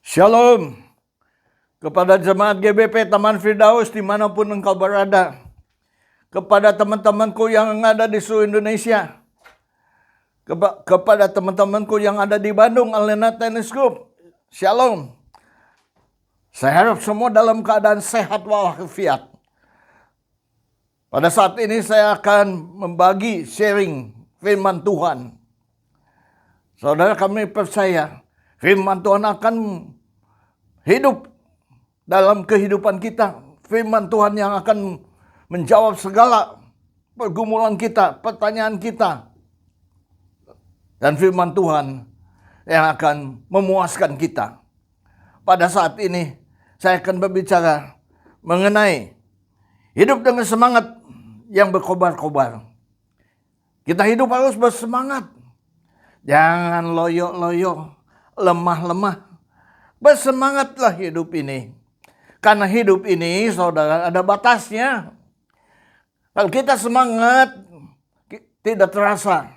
Shalom kepada jemaat GBP Taman Firdaus dimanapun engkau berada. Kepada teman-temanku yang ada di seluruh Indonesia. Kepada teman-temanku yang ada di Bandung, Alena Tennis Group. Shalom. Saya harap semua dalam keadaan sehat walafiat. Pada saat ini saya akan membagi sharing firman Tuhan. Saudara, kami percaya firman Tuhan akan hidup dalam kehidupan kita. Firman Tuhan yang akan menjawab segala pergumulan kita, pertanyaan kita. Dan firman Tuhan yang akan memuaskan kita. Pada saat ini saya akan berbicara mengenai hidup dengan semangat yang berkobar-kobar. Kita hidup harus bersemangat. Jangan loyo-loyo, lemah-lemah. Bersemangatlah hidup ini. Karena hidup ini, saudara, ada batasnya. Kalau kita semangat, tidak terasa.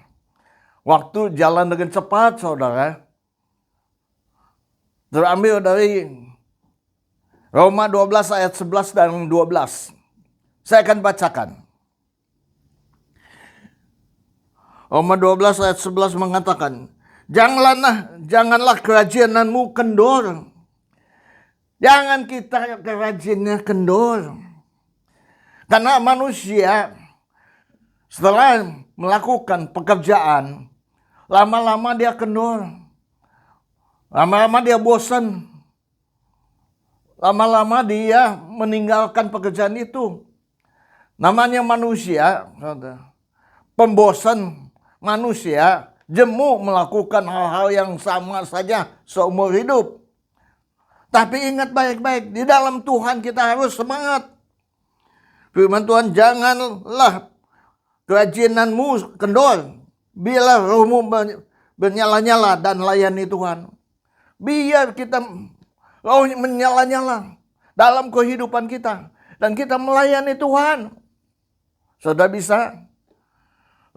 Waktu jalan dengan cepat, saudara. Terambil dari Roma 12 ayat 11 dan 12. Saya akan bacakan. Roma 12 ayat 11 mengatakan, Janganlah kerajinanmu kendor. Jangan kita kerajinnya kendor. Karena manusia setelah melakukan pekerjaan, lama-lama dia kendor. Lama-lama dia bosan. Lama-lama dia meninggalkan pekerjaan itu. Namanya manusia, pembosan manusia, jemu melakukan hal-hal yang sama saja seumur hidup. Tapi ingat baik-baik, di dalam Tuhan kita harus semangat. Firman Tuhan, janganlah kerajinanmu kendor. Biarlah rohmu bernyala-nyala dan layani Tuhan. Biar kita roh menyala-nyala dalam kehidupan kita. Dan kita melayani Tuhan. Saudara bisa?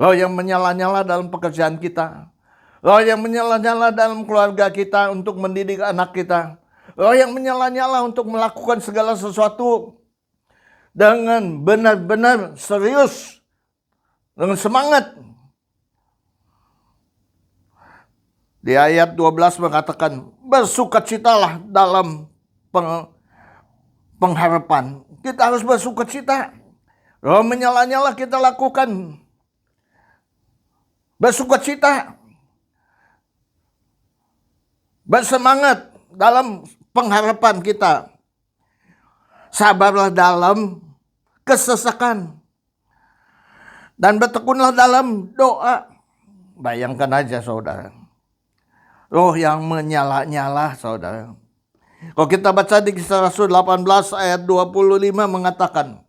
Roh yang menyala-nyala dalam pekerjaan kita. Roh yang menyala-nyala dalam keluarga kita untuk mendidik anak kita. Roh yang menyala-nyala untuk melakukan segala sesuatu dengan benar-benar serius, dengan semangat. Di ayat 12 mengatakan, bersukacitalah dalam pengharapan. Kita harus bersukacita. Roh menyala-nyala kita lakukan. Bersukacita. Bersemangat dalam pengharapan kita. Sabarlah dalam kesesakan. Dan bertekunlah dalam doa. Bayangkan aja, saudara. Roh yang menyala-nyala, saudara. Kalau kita baca di Kisah Rasul 18 ayat 25 mengatakan,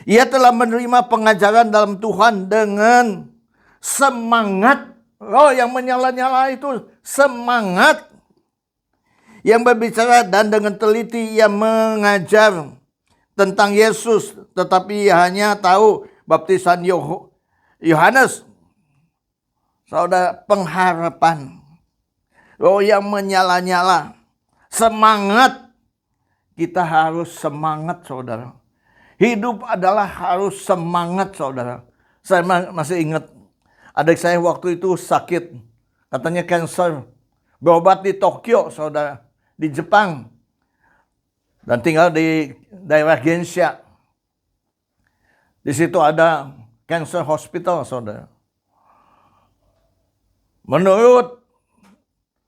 ia telah menerima pengajaran dalam Tuhan dengan semangat. Roh yang menyala-nyala itu semangat. Yang berbicara dan dengan teliti ia mengajar tentang Yesus. Tetapi ia hanya tahu baptisan Yohanes. Saudara, pengharapan. Roh yang menyala-nyala. Semangat. Kita harus semangat, saudara. Hidup adalah harus semangat, saudara. Saya masih ingat adik saya waktu itu sakit. Katanya kanker. Berobat di Tokyo, saudara. Di Jepang. Dan tinggal di daerah Gensha. Di situ ada cancer hospital, saudara. Menurut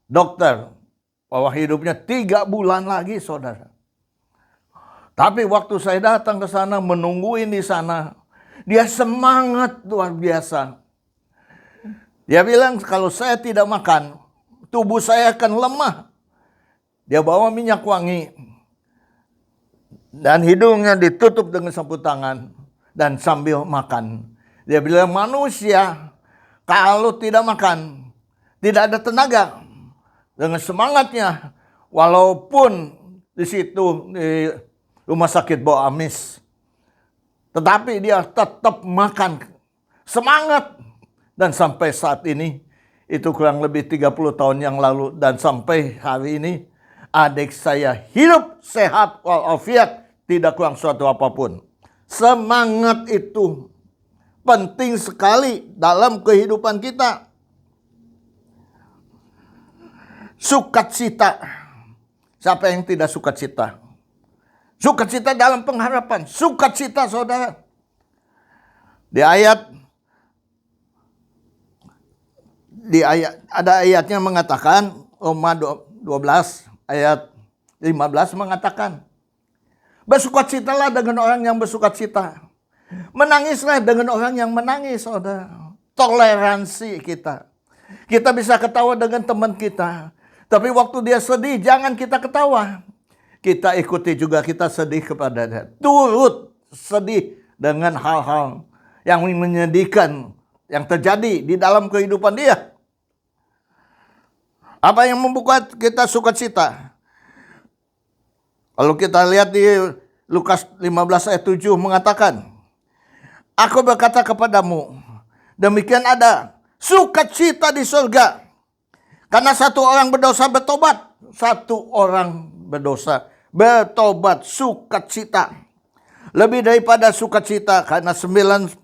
dokter, bahwa hidupnya 3 bulan lagi, saudara. Tapi waktu saya datang ke sana, menungguin di sana, dia semangat luar biasa. Dia bilang, kalau saya tidak makan, tubuh saya akan lemah. Dia bawa minyak wangi. Dan hidungnya ditutup dengan sapu tangan. Dan sambil makan. Dia bilang, manusia kalau tidak makan, tidak ada tenaga. Dengan semangatnya, walaupun di situ di rumah sakit Bau Amis, tetapi dia tetap makan. Semangat. Dan sampai saat ini, itu kurang lebih 30 tahun yang lalu. Dan sampai hari ini, adik saya hidup sehat walafiat, tidak kurang suatu apapun. Semangat itu penting sekali dalam kehidupan kita. Sukacita. Siapa yang tidak sukacita? Sukacita dalam pengharapan. Sukacita, saudara. Di ayat ada ayatnya mengatakan, Roma 12 ayat 15 mengatakan, bersukacitalah dengan orang yang bersukacita. Menangislah dengan orang yang menangis, saudara. Toleransi kita. Kita bisa ketawa dengan teman kita. Tapi waktu dia sedih, jangan kita ketawa. Kita ikuti juga, kita sedih kepada dia. Turut sedih dengan hal-hal yang menyedihkan yang terjadi di dalam kehidupan dia. Apa yang membuat kita sukacita? Kalau kita lihat di Lukas 15 ayat 7 mengatakan, aku berkata kepadamu, demikian ada sukacita di surga. Karena satu orang berdosa bertobat. Satu orang berdosa bertobat, sukacita. Lebih daripada sukacita karena 99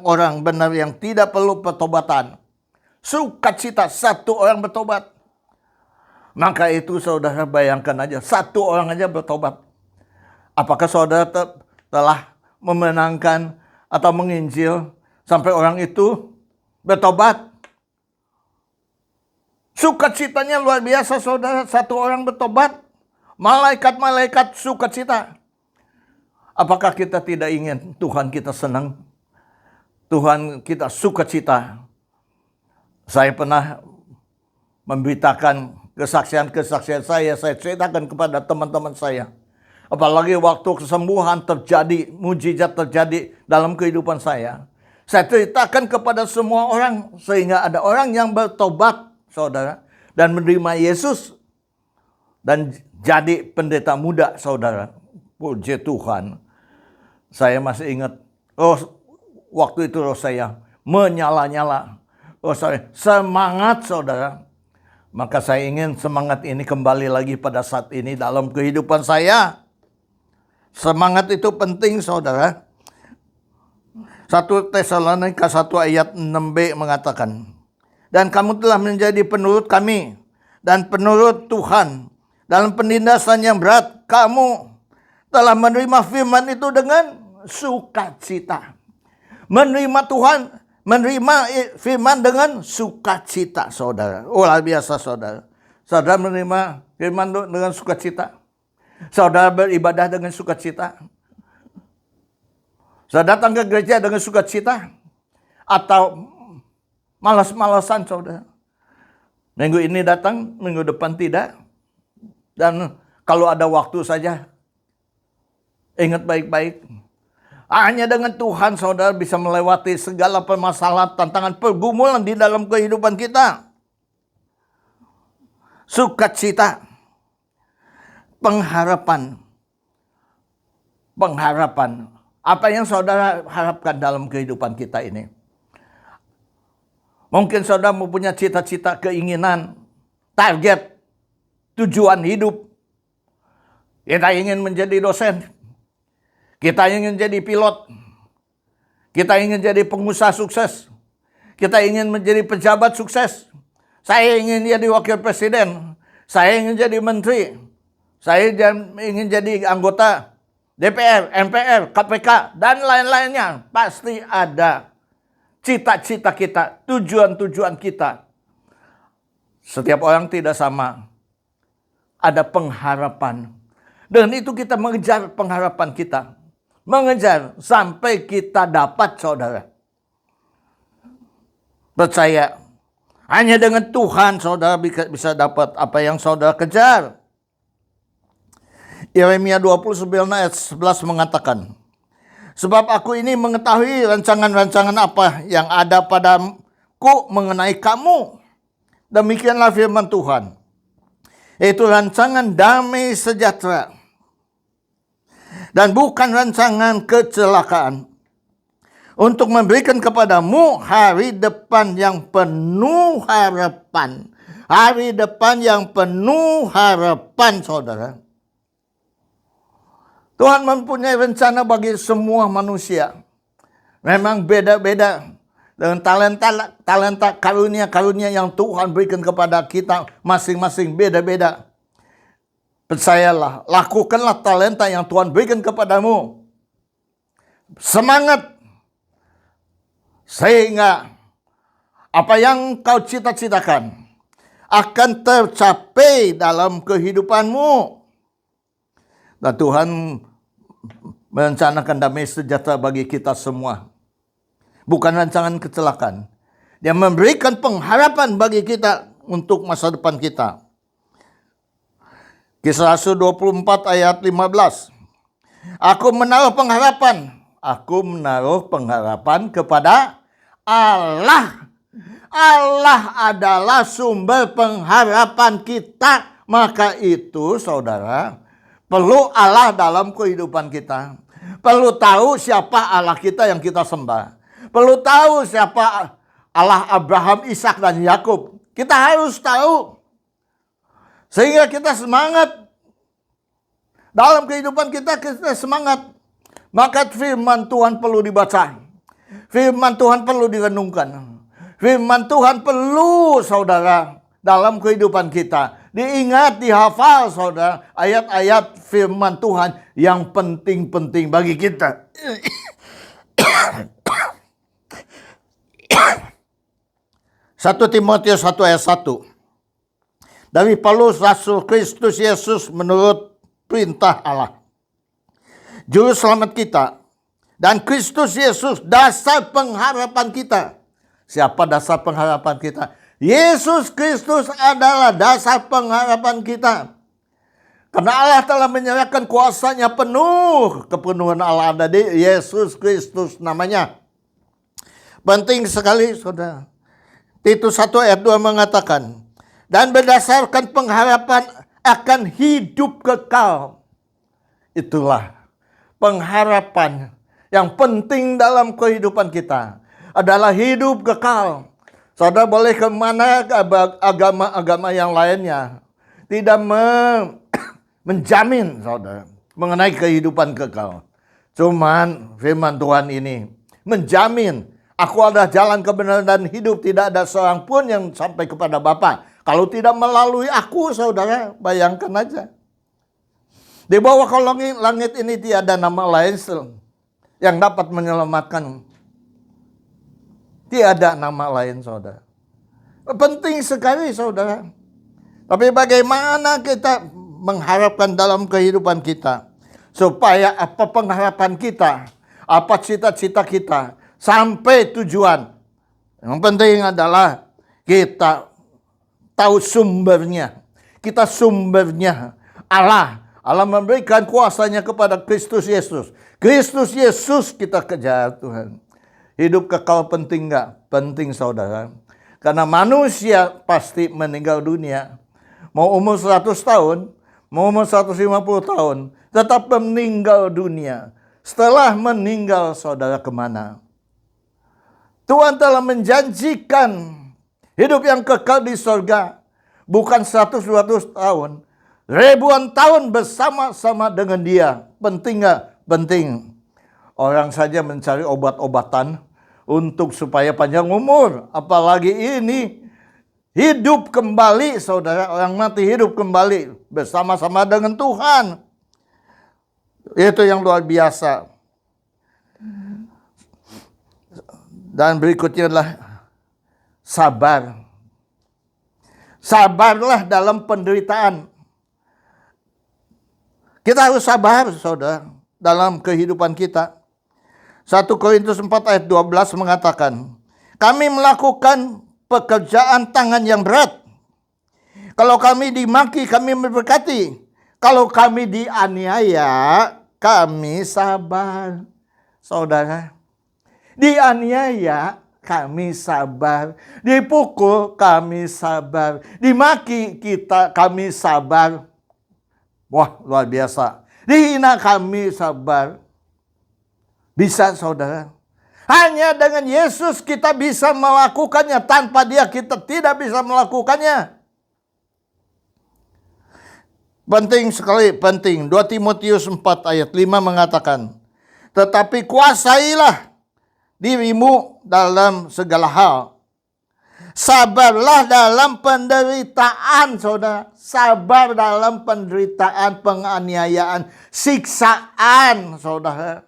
orang benar yang tidak perlu pertobatan. Sukacita, satu orang bertobat. Maka itu saudara bayangkan aja, satu orang aja bertobat. Apakah saudara telah memenangkan atau menginjil sampai orang itu bertobat? Sukacitanya luar biasa, saudara. Satu orang bertobat. Malaikat-malaikat sukacita. Apakah kita tidak ingin Tuhan kita senang? Tuhan kita sukacita. Saya pernah memberitakan kesaksian-kesaksian saya ceritakan kepada teman-teman saya. Apalagi waktu kesembuhan terjadi, mujizat terjadi dalam kehidupan saya. Saya ceritakan kepada semua orang sehingga ada orang yang bertobat, saudara, dan menerima Yesus dan jadi pendeta muda, saudara. Puji Tuhan. Saya masih ingat, waktu itu saya menyala-nyala. Saya semangat, saudara. Maka saya ingin semangat ini kembali lagi pada saat ini dalam kehidupan saya. Semangat itu penting, saudara. 1 Tesalonika 1 ayat 6b mengatakan, dan kamu telah menjadi penurut kami dan penurut Tuhan dalam penindasan yang berat. Kamu telah menerima firman itu dengan sukacita. Menerima Tuhan, menerima firman dengan sukacita, saudara. Luar biasa, saudara. Saudara menerima firman dengan sukacita. Saudara beribadah dengan sukacita. Saudara datang ke gereja dengan sukacita. Atau malas-malasan, saudara. Minggu ini datang, minggu depan tidak. Dan kalau ada waktu saja, ingat baik-baik. Hanya dengan Tuhan, saudara, bisa melewati segala permasalahan, tantangan, pergumulan di dalam kehidupan kita. Sukacita. Pengharapan. Pengharapan. Apa yang saudara harapkan dalam kehidupan kita ini? Mungkin saudara mempunyai cita-cita, keinginan, target, tujuan hidup. Kita ingin menjadi dosen. Kita ingin jadi pilot. Kita ingin jadi pengusaha sukses. Kita ingin menjadi pejabat sukses. Saya ingin jadi wakil presiden. Saya ingin jadi menteri. Saya ingin jadi anggota DPR, MPR, KPK, dan lain-lainnya. Pasti ada cita-cita kita, tujuan-tujuan kita. Setiap orang tidak sama. Ada pengharapan. Dan itu kita mengejar pengharapan kita. Mengejar sampai kita dapat, saudara. Percaya. Hanya dengan Tuhan saudara bisa dapat apa yang saudara kejar. Yeremia 29 ayat 11 mengatakan, sebab aku ini mengetahui rancangan-rancangan apa yang ada padaku mengenai kamu. Demikianlah firman Tuhan. Yaitu rancangan damai sejahtera. Dan bukan rancangan kecelakaan. Untuk memberikan kepadamu hari depan yang penuh harapan. Hari depan yang penuh harapan, saudara. Tuhan mempunyai rencana bagi semua manusia. Memang beda-beda dengan talenta karunia-karunia yang Tuhan berikan kepada kita masing-masing beda-beda. Percayalah, lakukanlah talenta yang Tuhan berikan kepadamu. Semangat. Sehingga apa yang kau cita-citakan akan tercapai dalam kehidupanmu. Dan Tuhan merencanakan damai sejahtera bagi kita semua. Bukan rancangan kecelakaan. Dia memberikan pengharapan bagi kita untuk masa depan kita. Kisah Rasul 24 ayat 15. Aku menaruh pengharapan kepada Allah. Allah adalah sumber pengharapan kita. Maka itu, saudara, perlu Allah dalam kehidupan kita. Perlu tahu siapa Allah kita yang kita sembah. Perlu tahu siapa Allah Abraham, Ishak, dan Yakub. Kita harus tahu. Sehingga kita semangat. Dalam kehidupan kita semangat. Maka firman Tuhan perlu dibaca. Firman Tuhan perlu direnungkan. Firman Tuhan perlu, saudara, dalam kehidupan kita. Diingat, dihafal, saudara, ayat-ayat firman Tuhan yang penting-penting bagi kita. 1 Timotius 1 ayat 1. Dari Paulus, Rasul Kristus Yesus menurut perintah Allah, Juru Selamat kita, dan Kristus Yesus dasar pengharapan kita. Siapa dasar pengharapan kita? Yesus Kristus adalah dasar pengharapan kita. Karena Allah telah menyerahkan kuasanya penuh. Kepenuhan Allah ada di Yesus Kristus namanya. Penting sekali, saudara. Titus 1 ayat 2 mengatakan, dan berdasarkan pengharapan akan hidup kekal. Itulah pengharapan yang penting dalam kehidupan kita. Adalah hidup kekal. Saudara boleh kemana agama-agama yang lainnya. Tidak menjamin, saudara, mengenai kehidupan kekal. Cuman firman Tuhan ini menjamin. Aku adalah jalan kebenaran dan hidup. Tidak ada seorang pun yang sampai kepada Bapa kalau tidak melalui aku, saudara. Bayangkan aja. Di bawah kolong langit ini tiada nama lain yang dapat menyelamatkan. Tiada nama lain, saudara. Penting sekali, saudara. Tapi bagaimana kita mengharapkan dalam kehidupan kita. Supaya apa pengharapan kita, apa cita-cita kita, sampai tujuan. Yang penting adalah kita tahu sumbernya. Kita sumbernya Allah. Allah memberikan kuasanya kepada Kristus Yesus. Kristus Yesus kita kejar, Tuhan. Hidup kekal penting enggak? Penting, saudara. Karena manusia pasti meninggal dunia. Mau umur 100 tahun, mau umur 150 tahun, tetap meninggal dunia. Setelah meninggal, saudara, kemana? Tuhan telah menjanjikan hidup yang kekal di surga. Bukan 100-200 tahun. Ribuan tahun bersama-sama dengan dia. Penting gak? Penting. Orang saja mencari obat-obatan untuk supaya panjang umur. Apalagi ini hidup kembali, saudara. Orang mati hidup kembali bersama-sama dengan Tuhan. Itu yang luar biasa. Dan berikutnya adalah sabar. Sabarlah dalam penderitaan. Kita harus sabar, saudara, dalam kehidupan kita. 1 Korintus 4 ayat 12 mengatakan, kami melakukan pekerjaan tangan yang berat. Kalau kami dimaki, kami memberkati. Kalau kami dianiaya, kami sabar. Saudara, dianiaya, kami sabar. Dipukul, kami sabar. Dimaki kami sabar. Wah, luar biasa. Dihina, kami sabar. Bisa, saudara. Hanya dengan Yesus kita bisa melakukannya. Tanpa dia kita tidak bisa melakukannya. Penting sekali, penting. 2 Timotius 4 ayat 5 mengatakan, tetapi kuasailah dirimu dalam segala hal. Sabarlah dalam penderitaan, saudara. Sabar dalam penderitaan, penganiayaan, siksaan, saudara.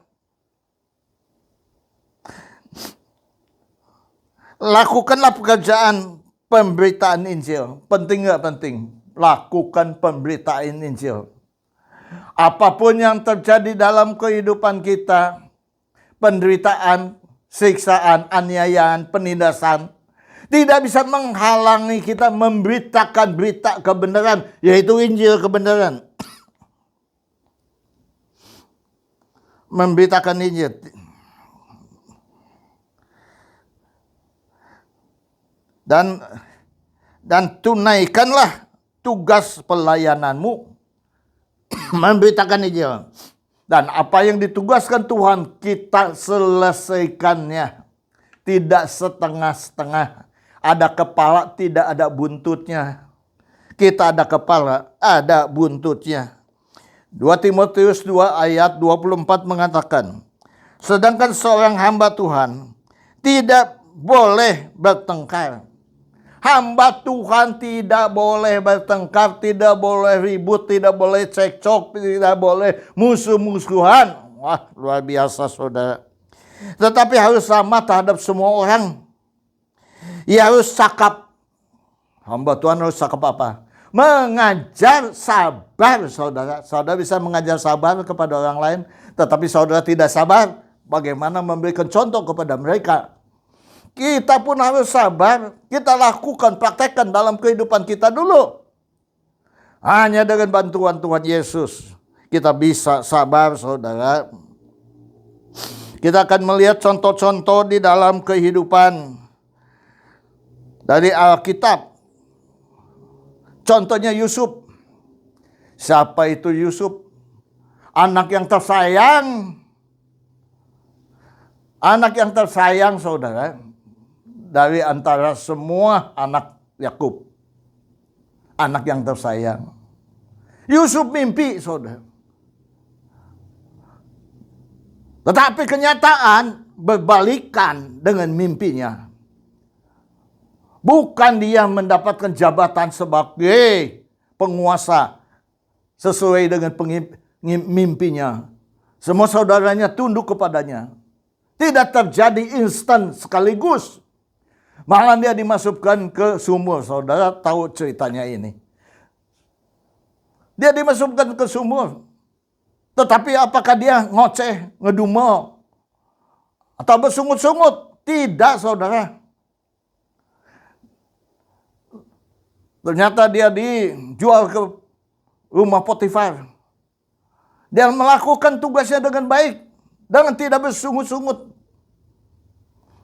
Lakukanlah pekerjaan pemberitaan Injil. Penting nggak penting? Lakukan pemberitaan Injil. Apapun yang terjadi dalam kehidupan kita, penderitaan, siksaan, aniayaan, penindasan, tidak bisa menghalangi kita memberitakan berita kebenaran, yaitu Injil kebenaran. Memberitakan Injil. Dan tunaikanlah tugas pelayananmu. Memberitakan Injil. Dan apa yang ditugaskan Tuhan, kita selesaikannya. Tidak setengah-setengah. Ada kepala, tidak ada buntutnya. Kita ada kepala, ada buntutnya. 2 Timotius 2 ayat 24 mengatakan, sedangkan seorang hamba Tuhan tidak boleh bertengkar. Hamba Tuhan tidak boleh bertengkar, tidak boleh ribut, tidak boleh cekcok, tidak boleh musuh-musuhan. Wah, luar biasa, saudara. Tetapi harus sama terhadap semua orang. Ia harus cakap. Hamba Tuhan harus cakap apa? Mengajar sabar, saudara. Saudara bisa mengajar sabar kepada orang lain, tetapi saudara tidak sabar, bagaimana memberikan contoh kepada mereka? Kita pun harus sabar. Kita lakukan, praktekkan dalam kehidupan kita dulu. Hanya dengan bantuan Tuhan Yesus kita bisa sabar, saudara. Kita akan melihat contoh-contoh di dalam kehidupan dari Alkitab. Contohnya Yusuf. Siapa itu Yusuf? Anak yang tersayang. Anak yang tersayang, saudara. Dari antara semua anak Yakub. Anak yang tersayang. Yusuf mimpi, saudara. Tetapi kenyataan berbalikan dengan mimpinya. Bukan dia mendapatkan jabatan sebagai penguasa sesuai dengan mimpinya. Semua saudaranya tunduk kepadanya. Tidak terjadi instan sekaligus. Malah dia dimasukkan ke sumur. Saudara tahu ceritanya ini. Dia dimasukkan ke sumur. Tetapi apakah dia ngoceh, ngedumel, atau bersungut-sungut? Tidak, saudara. Ternyata dia dijual ke rumah Potifar. Dia melakukan tugasnya dengan baik, dengan tidak bersungut-sungut,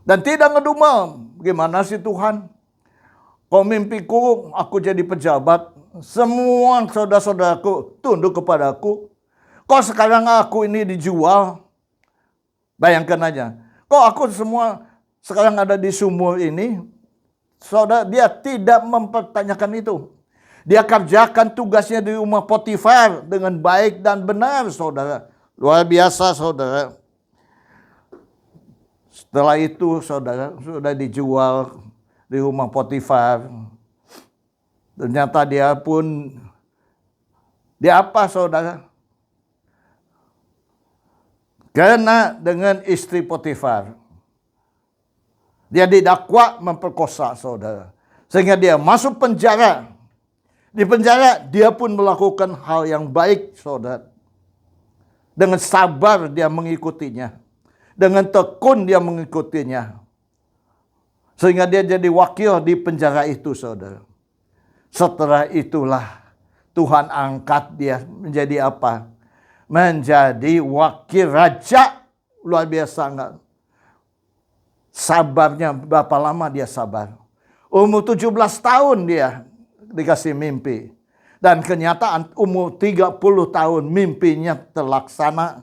dan tidak ngedumel. Gimana sih Tuhan? Kau mimpiku, aku jadi pejabat. Semua saudara-saudaraku tunduk kepadaku. Kok sekarang aku ini dijual? Bayangkan aja. Kok aku semua sekarang ada di sumur ini? Saudara, dia tidak mempertanyakan itu. Dia kerjakan tugasnya di rumah Potifar dengan baik dan benar, saudara. Luar biasa, saudara. Setelah itu, saudara, sudah dijual di rumah Potifar. Ternyata dia apa, saudara? Karena dengan istri Potifar, dia didakwa memperkosa, saudara. Sehingga dia masuk penjara. Di penjara dia pun melakukan hal yang baik, saudara. Dengan sabar dia mengikutinya. Dengan tekun dia mengikutinya. Sehingga dia jadi wakil di penjara itu, saudara. Setelah itulah Tuhan angkat dia menjadi apa? Menjadi wakil raja. Luar biasa enggak? Sabarnya berapa lama dia sabar? Umur 17 tahun dia dikasih mimpi. Dan kenyataan umur 30 tahun mimpinya terlaksana.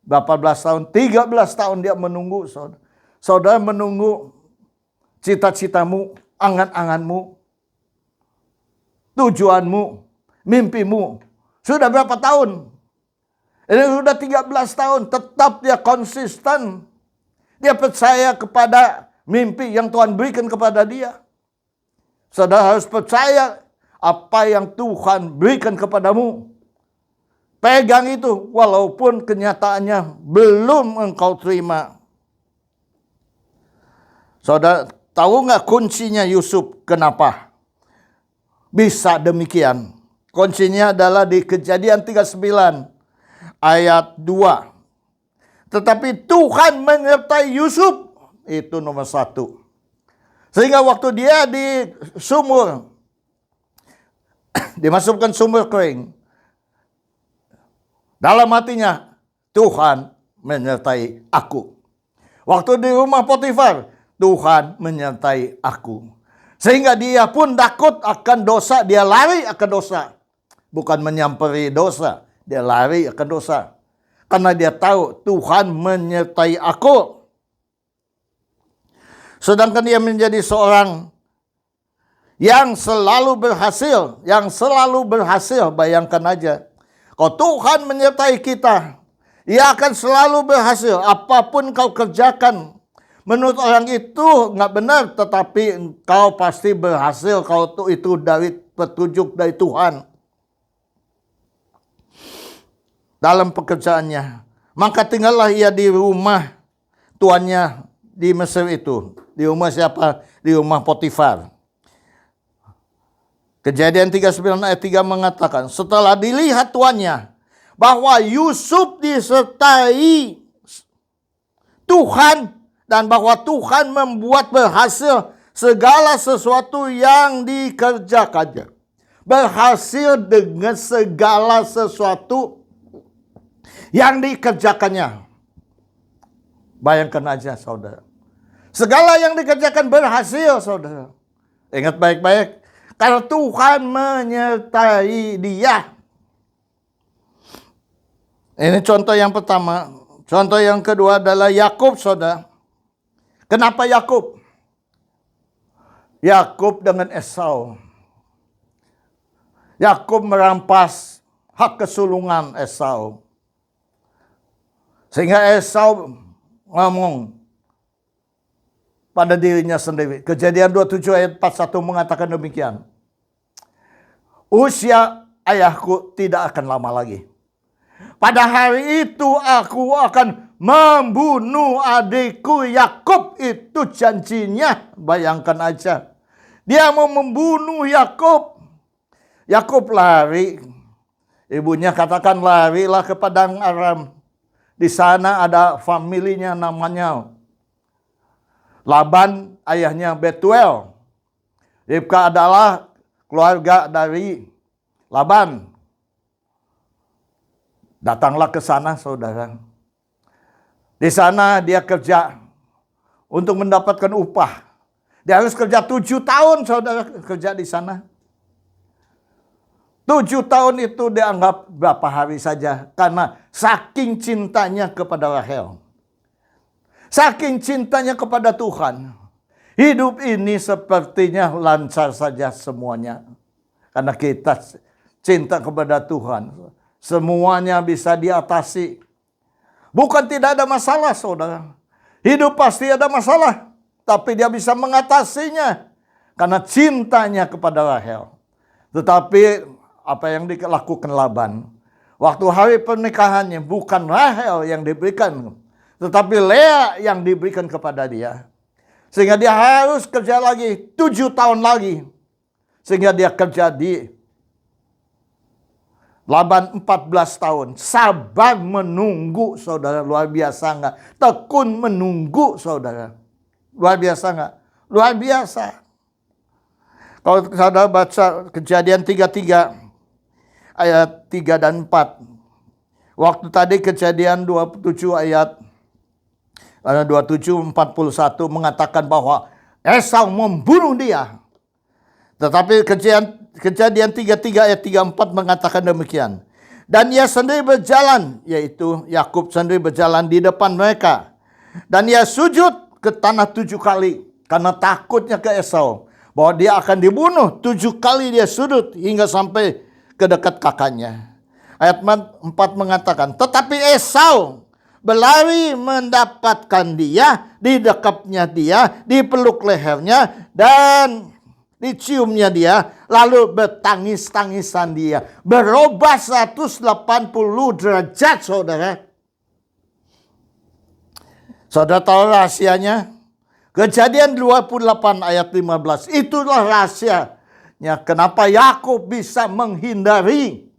Berapa belas tahun? 13 tahun dia menunggu, saudara. Saudara menunggu cita-citamu, angan-anganmu, tujuanmu, mimpimu Sudah berapa tahun? Ini sudah 13 tahun. Tetap dia konsisten. Dia percaya kepada mimpi yang Tuhan berikan kepada dia. Saudara harus percaya apa yang Tuhan berikan kepadamu. Pegang itu walaupun kenyataannya belum engkau terima. Saudara tahu nggak kuncinya Yusuf kenapa bisa demikian? Kuncinya adalah di Kejadian 39 ayat 2. Tetapi Tuhan menyertai Yusuf. Itu nomor 1. Sehingga waktu dia di sumur, dimasukkan sumur kering, dalam hatinya, Tuhan menyertai aku. Waktu di rumah Potifar, Tuhan menyertai aku. Sehingga dia pun takut akan dosa, dia lari akan dosa. Bukan menyamperi dosa, dia lari akan dosa. Karena dia tahu Tuhan menyertai aku. Sedangkan dia menjadi seorang yang selalu berhasil, bayangkan aja. Kalau Tuhan menyertai kita, Ia akan selalu berhasil. Apapun kau kerjakan, menurut orang itu nggak benar, tetapi engkau pasti berhasil kalau itu dari petunjuk dari Tuhan. Dalam pekerjaannya. Maka tinggallah ia di rumah tuannya di Mesir itu. Di rumah siapa? Di rumah Potifar. Kejadian 39 ayat 3 mengatakan, setelah dilihat tuannya bahwa Yusuf disertai Tuhan dan bahwa Tuhan membuat berhasil segala sesuatu yang dikerjakannya. Berhasil dengan segala sesuatu yang dikerjakannya. Bayangkan aja saudara. Segala yang dikerjakan berhasil saudara. Ingat baik-baik. Kalau Tuhan menyertai dia. Ini contoh yang pertama. Contoh yang kedua adalah Yakub, saudara. Kenapa Yakub? Yakub dengan Esau. Yakub merampas hak kesulungan Esau. Sehingga Esau ngomong pada dirinya sendiri. Kejadian 27 ayat 41 mengatakan demikian. Usia ayahku tidak akan lama lagi. Pada hari itu aku akan membunuh adikku Yakub. Itu janjinya. Bayangkan aja. Dia mau membunuh Yakub. Yakub lari. Ibunya katakan larilah ke padang Aram. Di sana ada familinya namanya Laban, ayahnya Betuel. Ribka adalah keluarga dari Laban. Datanglah ke sana, saudara. Di sana dia kerja untuk mendapatkan upah. Dia harus kerja 7 tahun, saudara, kerja di sana. 7 tahun itu dianggap berapa hari saja. Karena saking cintanya kepada Rahel. Saking cintanya kepada Tuhan. Hidup ini sepertinya lancar saja semuanya. Karena kita cinta kepada Tuhan. Semuanya bisa diatasi. Bukan tidak ada masalah, saudara. Hidup pasti ada masalah. Tapi dia bisa mengatasinya. Karena cintanya kepada Rahel. Tetapi apa yang dilakukan Laban. Waktu hari pernikahannya bukan Rahel yang diberikan. Tetapi Lea yang diberikan kepada dia. Sehingga dia harus kerja lagi 7 tahun lagi. Sehingga dia kerja di Laban 14 tahun. Sabar menunggu, saudara. Luar biasa enggak? Tekun menunggu, saudara. Luar biasa enggak? Luar biasa. Kalau saudara baca Kejadian 33 ayat 3 dan 4. Waktu tadi Kejadian 27 ayat 27-41 mengatakan bahwa Esau membunuh dia. Tetapi Kejadian 33 ayat 34 mengatakan demikian. Dan ia sendiri berjalan, yaitu Yakub sendiri berjalan di depan mereka. Dan ia sujud ke tanah 7 kali. Karena takutnya ke Esau. Bahwa dia akan dibunuh. 7 kali dia sujud hingga sampai ke dekat kakaknya. Ayat 4 mengatakan, tetapi Esau berlari mendapatkan dia, didekapnya dia, dipeluk lehernya, dan diciumnya dia, lalu bertangis-tangisan dia. Berubah 180 derajat, saudara. Saudara tahu rahasianya? Kejadian 28 ayat 15. Itulah rahasianya kenapa Yakub bisa menghindari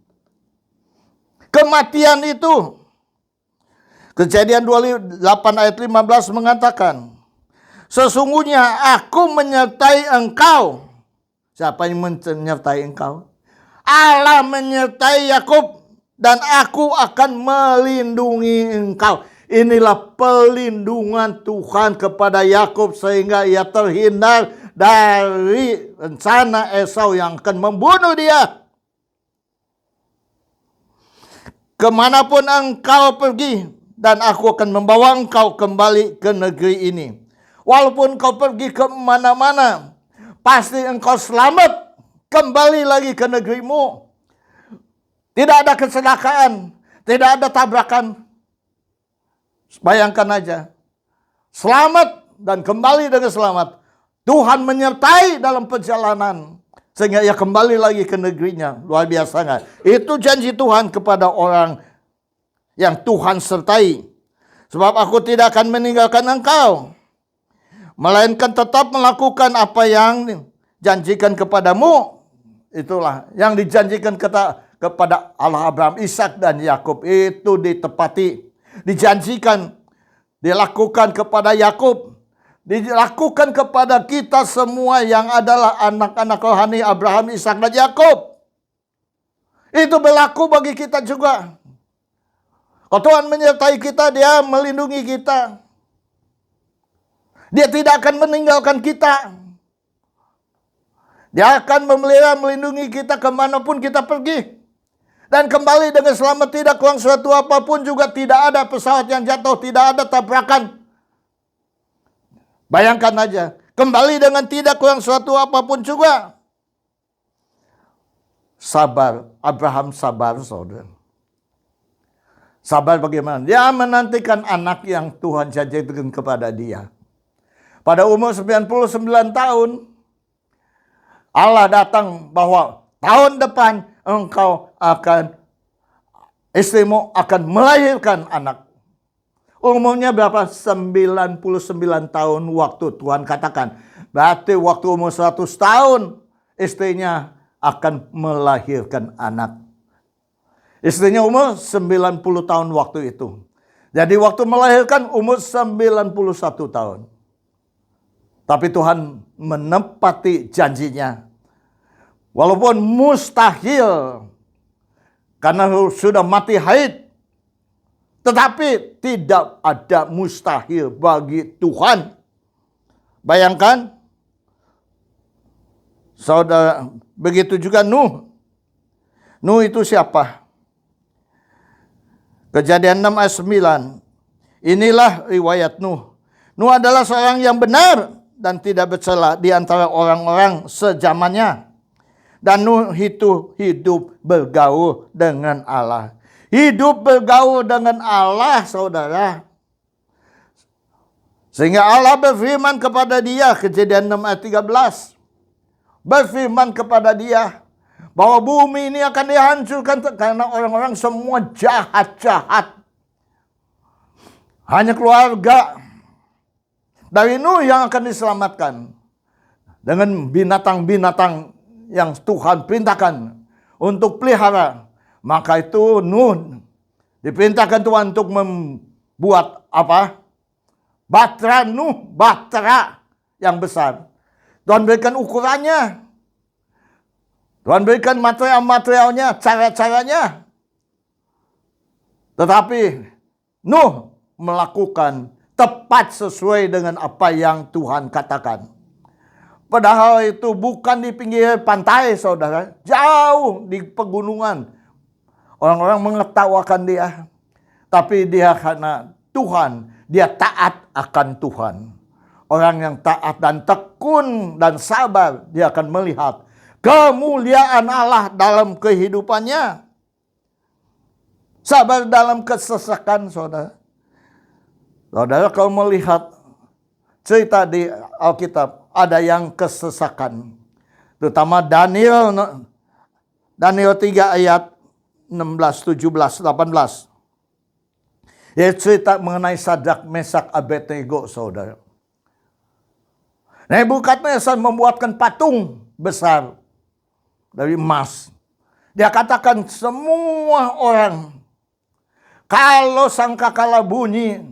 kematian itu. Kejadian 28 ayat 15 mengatakan, sesungguhnya aku menyertai engkau. Siapa yang menyertai engkau? Allah menyertai Yakub, dan aku akan melindungi engkau. Inilah pelindungan Tuhan kepada Yakub sehingga ia terhindar dari rencana Esau yang akan membunuh dia. Kemanapun engkau pergi, dan aku akan membawa engkau kembali ke negeri ini. Walaupun kau pergi ke mana-mana, pasti engkau selamat kembali lagi ke negerimu. Tidak ada kecelakaan, tidak ada tabrakan. Bayangkan aja, selamat dan kembali dengan selamat. Tuhan menyertai dalam perjalanan sehingga ia kembali lagi ke negerinya. Luar biasa nggak? Itu janji Tuhan kepada orang yang Tuhan sertai. Sebab aku tidak akan meninggalkan engkau, melainkan tetap melakukan apa yang janjikan kepadamu. Itulah yang dijanjikan kepada Allah Abraham, Ishak dan Yakub. Itu ditepati. Dijanjikan, dilakukan kepada Yakub, dilakukan kepada kita semua yang adalah anak-anak rohani Abraham, Ishak dan Yakub. Itu berlaku bagi kita juga. Kalau Tuhan menyertai kita, Dia melindungi kita. Dia tidak akan meninggalkan kita. Dia akan memelihara, melindungi kita kemanapun kita pergi. Dan kembali dengan selamat, tidak kurang suatu apapun, juga tidak ada pesawat yang jatuh, tidak ada tabrakan. Bayangkan aja, kembali dengan tidak kurang suatu apapun juga. Sabar, Abraham sabar, saudara. Sabar bagaimana? Dia menantikan anak yang Tuhan janjikan kepada dia. Pada umur 99 tahun, Allah datang bahwa tahun depan engkau akan, istrimu akan melahirkan anak. Umurnya berapa? 99 tahun waktu Tuhan katakan. Berarti waktu umur 100 tahun istrinya akan melahirkan anak. Istrinya umur 90 tahun waktu itu. Jadi waktu melahirkan umur 91 tahun. Tapi Tuhan menepati janjinya. Walaupun mustahil, karena sudah mati haid, tetapi tidak ada mustahil bagi Tuhan. Bayangkan, saudara, begitu juga Nuh. Nuh itu siapa? Kejadian 6 ayat 9. Inilah riwayat Nuh. Nuh adalah seorang yang benar dan tidak bercela di antara orang-orang sezamannya. Dan Nuh itu hidup bergaul dengan Allah. Hidup bergaul dengan Allah, saudara. Sehingga Allah berfirman kepada dia, Kejadian 6 ayat 13. Berfirman kepada dia bahwa bumi ini akan dihancurkan karena orang-orang semua jahat-jahat. Hanya keluarga dari Nuh yang akan diselamatkan. Dengan binatang-binatang yang Tuhan perintahkan untuk pelihara. Maka itu Nuh diperintahkan Tuhan untuk membuat apa? Bahtera Nuh, bahtera yang besar. Tuhan berikan ukurannya. Tuhan berikan material-materialnya, cara-caranya. Tetapi Nuh melakukan tepat sesuai dengan apa yang Tuhan katakan. Padahal itu bukan di pinggir pantai, saudara. Jauh di pegunungan. Orang-orang mengetawakan dia. Tapi dia karena Tuhan, dia taat akan Tuhan. Orang yang taat dan tekun dan sabar, dia akan melihat kemuliaan Allah dalam kehidupannya. Sabar dalam kesesakan, saudara. Saudara, kalau melihat cerita di Alkitab, ada yang kesesakan. Terutama Daniel 3 ayat 16, 17, 18. Ya, cerita mengenai Sadrak, Mesak, Abednego, saudara. Nebukadnezar membuatkan patung besar dari emas. Dia katakan semua orang, kalau sangkakala bunyi,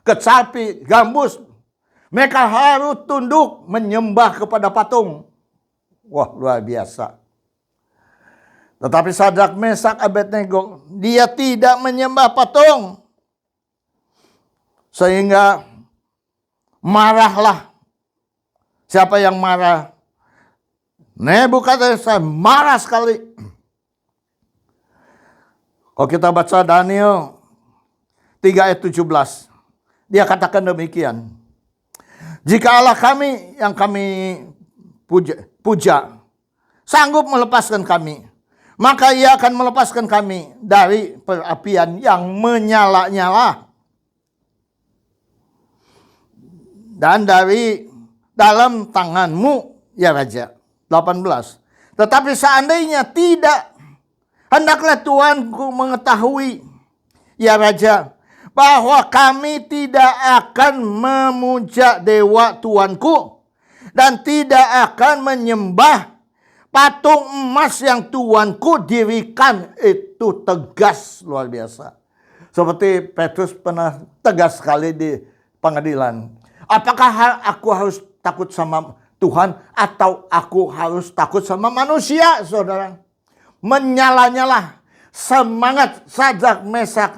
kecapi, gambus, mereka harus tunduk menyembah kepada patung. Wah, luar biasa. Tetapi Sadrak, Mesak, Abednego, dia tidak menyembah patung. Sehingga marahlah. Siapa yang marah? Nebukadnezar marah sekali. Kalau kita baca Daniel 3 ayat 17, dia katakan demikian. Jika Allah kami yang kami puja sanggup melepaskan kami, maka Ia akan melepaskan kami dari perapian yang menyala-nyala dan dari dalam tanganmu, ya Raja. 18. Tetapi seandainya tidak, hendaklah Tuanku mengetahui, ya Raja, bahwa kami tidak akan memuja dewa Tuanku dan tidak akan menyembah patung emas yang Tuanku dirikan. Itu tegas, luar biasa. Seperti Petrus pernah tegas sekali di pengadilan. Apakah aku harus takut sama Tuhan atau aku harus takut sama manusia, saudara? Menyala-nyala semangat Sadrak, Mesak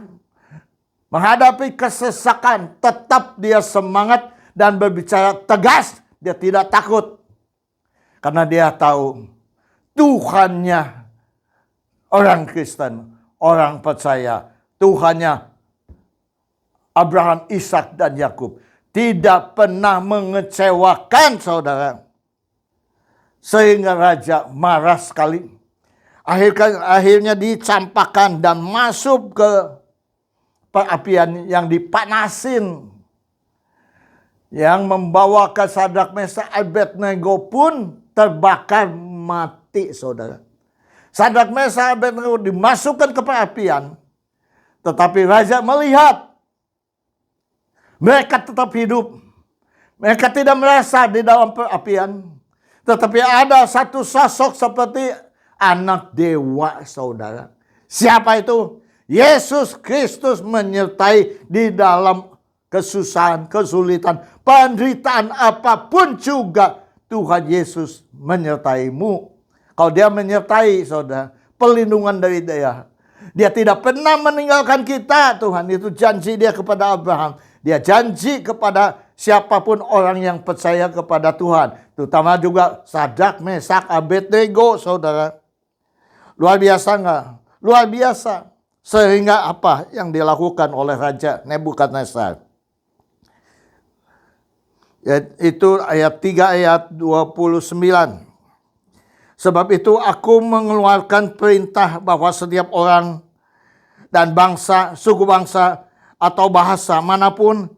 menghadapi kesesakan, tetap dia semangat dan berbicara tegas. Dia tidak takut karena dia tahu Tuhannya orang Kristen, orang percaya. Tuhannya Abraham, Ishak, dan Yakub tidak pernah mengecewakan, saudara. Sehingga raja marah sekali. Akhirnya dicampakkan dan masuk ke perapian yang dipanasin. Yang membawa ke Sadrak, Mesak, Abednego pun terbakar mati, saudara. Sadrak, Mesak, Abednego dimasukkan ke perapian. Tetapi raja melihat mereka tetap hidup. Mereka tidak merasa di dalam perapian. Tetapi ada satu sosok seperti anak dewa, saudara. Siapa itu? Yesus Kristus menyertai di dalam kesusahan, kesulitan, penderitaan apapun juga. Tuhan Yesus menyertaimu. Kalau dia menyertai, saudara, pelindungan dari dia. Dia tidak pernah meninggalkan kita, Tuhan. Itu janji dia kepada Abraham. Dia janji kepada siapapun orang yang percaya kepada Tuhan. Terutama juga Sadrak, Mesak, Abednego, saudara. Luar biasa enggak? Luar biasa. Sehingga apa yang dilakukan oleh Raja Nebukadnezar? Itu ayat 3 ayat 29. Sebab itu aku mengeluarkan perintah bahwa setiap orang dan bangsa, suku bangsa, atau bahasa manapun,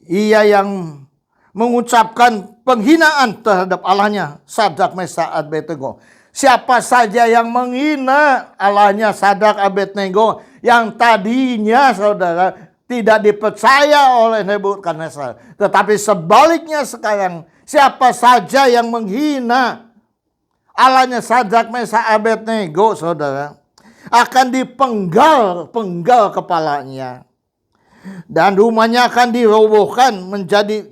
ia yang mengucapkan penghinaan terhadap Allahnya, Sadrak, Mesak, Abednego. Siapa saja yang menghina Allahnya Sadrak, Abednego, yang tadinya, saudara, tidak dipercaya oleh Nebukadnezar. Tetapi sebaliknya sekarang, siapa saja yang menghina Allahnya Sadrak, Mesak, Abednego, saudara, akan dipenggal kepalanya. Dan rumahnya akan dirobohkan menjadi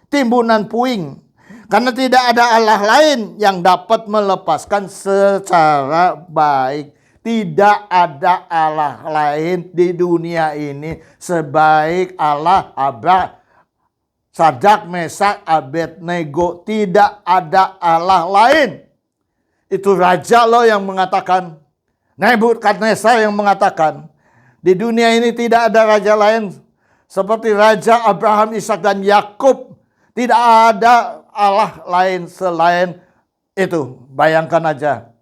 timbunan puing. Karena tidak ada Allah lain yang dapat melepaskan secara baik. Tidak ada Allah lain di dunia ini sebaik Allah Abraham, Sadrak, Mesak, Abednego. Tidak ada Allah lain. Itu raja loh yang mengatakan. Nebukadnezar yang mengatakan. Di dunia ini tidak ada raja lain seperti Raja Abraham, Ishak, dan Yakub. Tidak ada Allah lain selain itu. Bayangkan aja.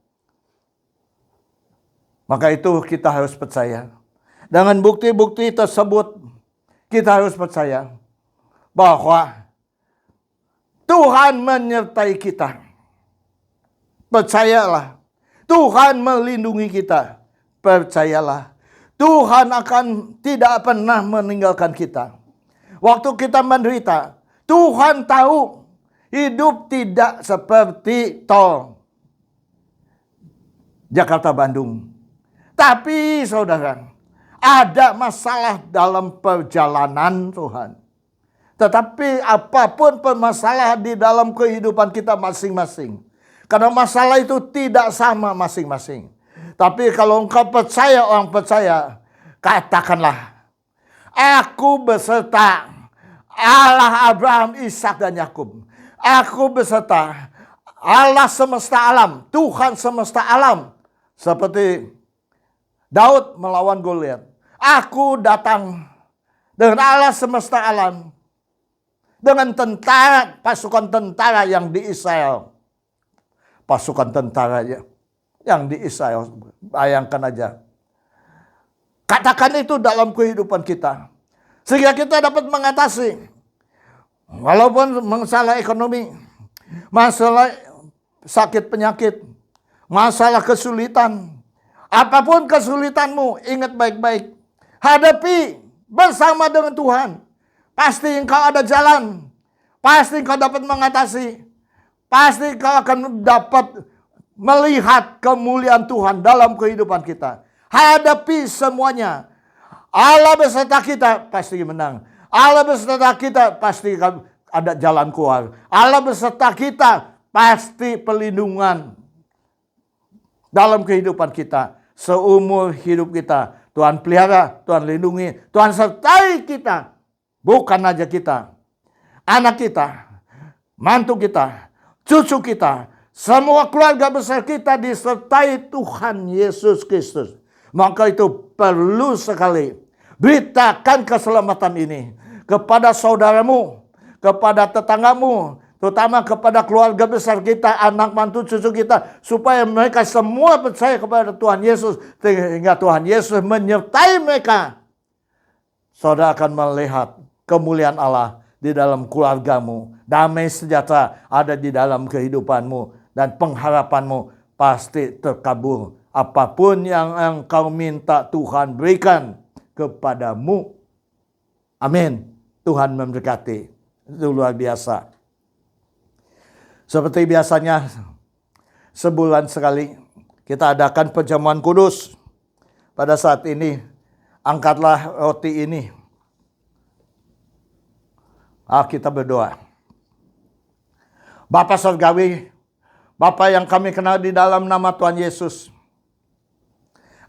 Maka itu kita harus percaya. Dengan bukti-bukti tersebut, kita harus percaya bahwa Tuhan menyertai kita. Percayalah, Tuhan melindungi kita. Percayalah, Tuhan akan tidak pernah meninggalkan kita. Waktu kita menderita, Tuhan tahu hidup tidak seperti tol Jakarta-Bandung. Tapi saudara, ada masalah dalam perjalanan Tuhan. Tetapi apapun permasalahan di dalam kehidupan kita masing-masing. Karena masalah itu tidak sama masing-masing. Tapi kalau engkau percaya, orang percaya, katakanlah, aku beserta Allah Abraham, Ishak dan Yakub. Aku beserta Allah semesta alam, Tuhan semesta alam. Seperti Daud melawan Goliat. Aku datang dengan Allah semesta alam, dengan tentara, pasukan tentara yang di Israel. Pasukan tentara yang di Israel. Bayangkan aja. Katakan itu dalam kehidupan kita. Sehingga kita dapat mengatasi. Walaupun masalah ekonomi, masalah sakit penyakit, masalah kesulitan. Apapun kesulitanmu, ingat baik-baik. Hadapi bersama dengan Tuhan. Pasti engkau ada jalan. Pasti engkau dapat mengatasi. Pasti engkau akan dapat melihat kemuliaan Tuhan dalam kehidupan kita. Hadapi semuanya. Allah beserta kita, pasti menang. Allah beserta kita, pasti ada jalan keluar. Allah beserta kita, pasti perlindungan dalam kehidupan kita. Seumur hidup kita, Tuhan pelihara, Tuhan lindungi, Tuhan sertai kita. Bukan aja kita, anak kita, mantu kita, cucu kita, semua keluarga besar kita disertai Tuhan Yesus Kristus. Maka itu perlu sekali beritakan keselamatan ini kepada saudaramu, kepada tetanggamu, terutama kepada keluarga besar kita, anak mantu cucu kita, supaya mereka semua percaya kepada Tuhan Yesus, sehingga Tuhan Yesus menyertai mereka. Saudara akan melihat kemuliaan Allah di dalam keluargamu, damai sejahtera ada di dalam kehidupanmu, dan pengharapanmu pasti terkabul. Apapun yang engkau minta, Tuhan berikan kepadamu. Amin. Tuhan memberkati. Itu luar biasa. Seperti biasanya, sebulan sekali kita adakan perjamuan kudus. Pada saat ini, angkatlah roti ini. Kita berdoa. Bapa Surgawi, Bapa yang kami kenal di dalam nama Tuhan Yesus,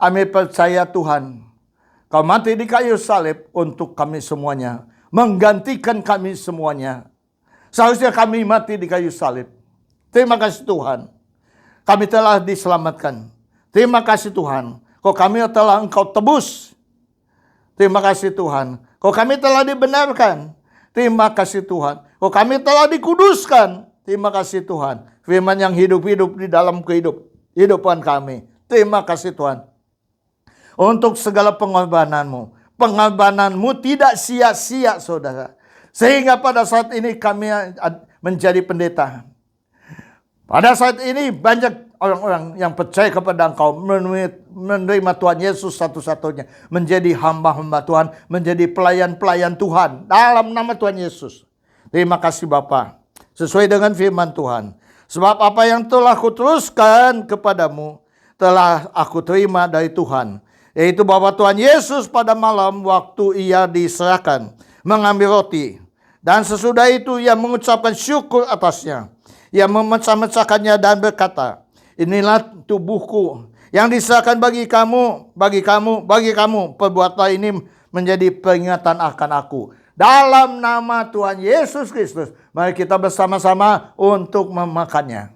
kami percaya Tuhan, Kau mati di kayu salib untuk kami semuanya, menggantikan kami semuanya. Seharusnya kami mati di kayu salib. Terima kasih Tuhan, kami telah diselamatkan. Terima kasih Tuhan, kami telah Engkau tebus. Terima kasih Tuhan, kami telah dibenarkan. Terima kasih Tuhan, kami telah dikuduskan. Terima kasih Tuhan, firman yang hidup-hidup di dalam kehidupan kami. Terima kasih Tuhan, untuk segala pengorbananmu. Pengorbananmu tidak sia-sia saudara. Sehingga pada saat ini kami menjadi pendeta. Pada saat ini banyak orang-orang yang percaya kepada Engkau, menerima Tuhan Yesus satu-satunya, menjadi hamba-hamba Tuhan, menjadi pelayan-pelayan Tuhan dalam nama Tuhan Yesus. Terima kasih Bapa, sesuai dengan firman Tuhan. Sebab apa yang telah kuteruskan kepadamu, telah aku terima dari Tuhan, yaitu bahwa Tuhan Yesus pada malam waktu ia diserahkan, mengambil roti, dan sesudah itu ia mengucapkan syukur atasnya. Ia memecah-mecahkannya dan berkata, inilah tubuhku yang diserahkan bagi kamu. Perbuatlah ini menjadi peringatan akan aku. Dalam nama Tuhan Yesus Kristus, mari kita bersama-sama untuk memakannya.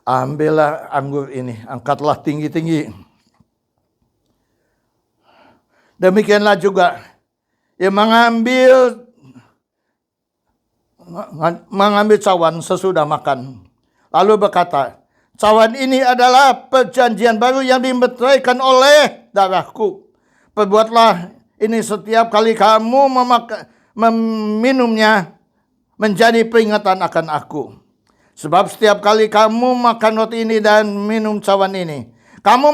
Ambillah anggur ini, angkatlah tinggi-tinggi. Demikianlah juga Ia mengambil cawan sesudah makan. Lalu berkata, cawan ini adalah perjanjian baru yang dimeteraikan oleh darahku. Perbuatlah ini setiap kali kamu meminumnya menjadi peringatan akan aku. Sebab setiap kali kamu makan roti ini dan minum cawan ini, kamu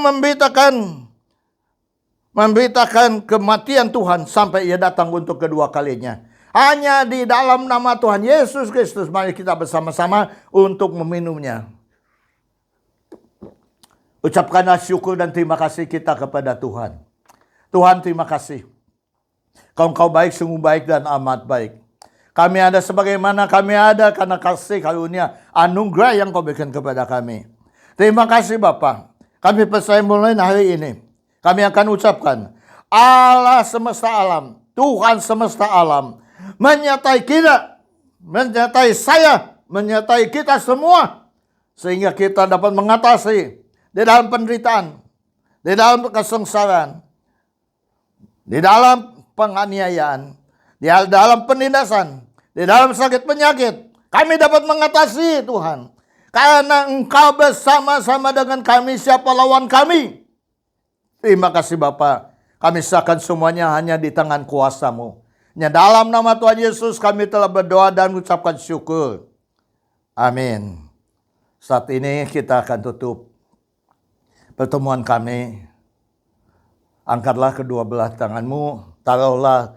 memberitakan kematian Tuhan sampai ia datang untuk kedua kalinya. Hanya di dalam nama Tuhan Yesus Kristus, mari kita bersama-sama untuk meminumnya. Ucapkanlah syukur dan terima kasih kita kepada Tuhan. Tuhan, terima kasih. Engkau baik, sungguh baik dan amat baik. Kami ada sebagaimana kami ada karena kasih karunia anugerah yang kau berikan kepada kami. Terima kasih Bapa. Kami percaya mulai hari ini kami akan ucapkan Allah semesta alam, Tuhan semesta alam, menyertai kita, menyertai saya, menyertai kita semua. Sehingga kita dapat mengatasi di dalam penderitaan, di dalam kesengsaraan, di dalam penganiayaan, di dalam penindasan, di dalam sakit penyakit. Kami dapat mengatasi Tuhan. Karena Engkau bersama-sama dengan kami, siapa lawan kami? Terima kasih Bapa. Kami serahkan semuanya hanya di tangan kuasa-Mu. Hanya dalam nama Tuhan Yesus kami telah berdoa dan mengucapkan syukur. Amin. Saat ini kita akan tutup pertemuan kami. Angkatlah kedua belah tanganmu, taruhlah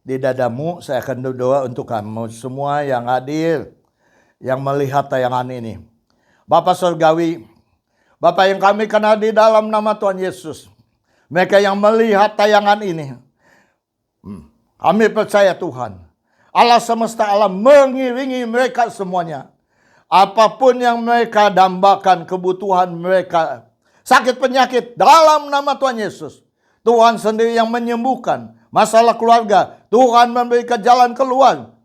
di dadamu. Saya akan berdoa untuk kamu semua yang hadir, yang melihat tayangan ini. Bapa Surgawi, Bapa yang kami kenal di dalam nama Tuhan Yesus, mereka yang melihat tayangan ini, kami percaya Tuhan, Allah semesta alam mengiringi mereka semuanya. Apapun yang mereka dambakan, kebutuhan mereka, sakit penyakit, dalam nama Tuhan Yesus, Tuhan sendiri yang menyembuhkan. Masalah keluarga, Tuhan memberikan jalan keluar.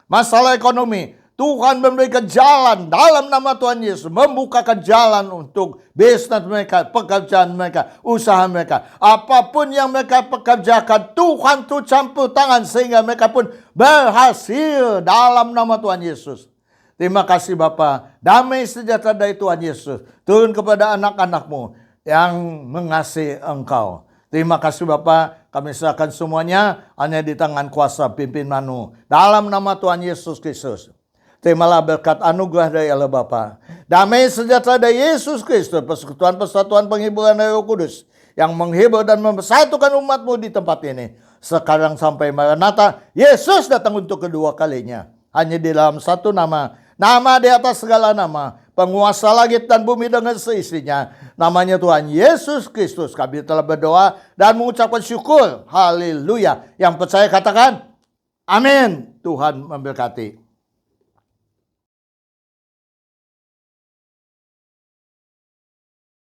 Masalah ekonomi, Tuhan memberikan jalan dalam nama Tuhan Yesus. Membukakan jalan untuk bisnis mereka, pekerjaan mereka, usaha mereka. Apapun yang mereka pekerjakan, Tuhan tuh campur tangan sehingga mereka pun berhasil dalam nama Tuhan Yesus. Terima kasih Bapa. Damai sejahtera dari Tuhan Yesus turun kepada anak-anak-Mu yang mengasihi Engkau. Terima kasih Bapa, kami serahkan semuanya hanya di tangan kuasa pimpinanmu. Dalam nama Tuhan Yesus Kristus. Terimalah berkat anugerah dari Allah Bapa. Damai sejahtera dari Yesus Kristus. Persekutuan penghiburan dari Roh Kudus. Yang menghibur dan mempersatukan umat-Mu di tempat ini. Sekarang sampai Maranatha, Yesus datang untuk kedua kalinya. Hanya di dalam satu nama. Nama di atas segala nama. Penguasa langit dan bumi dengan seisinya. Namanya Tuhan Yesus Kristus. Kami telah berdoa dan mengucapkan syukur. Haleluya. Yang percaya katakan, amin. Tuhan memberkati.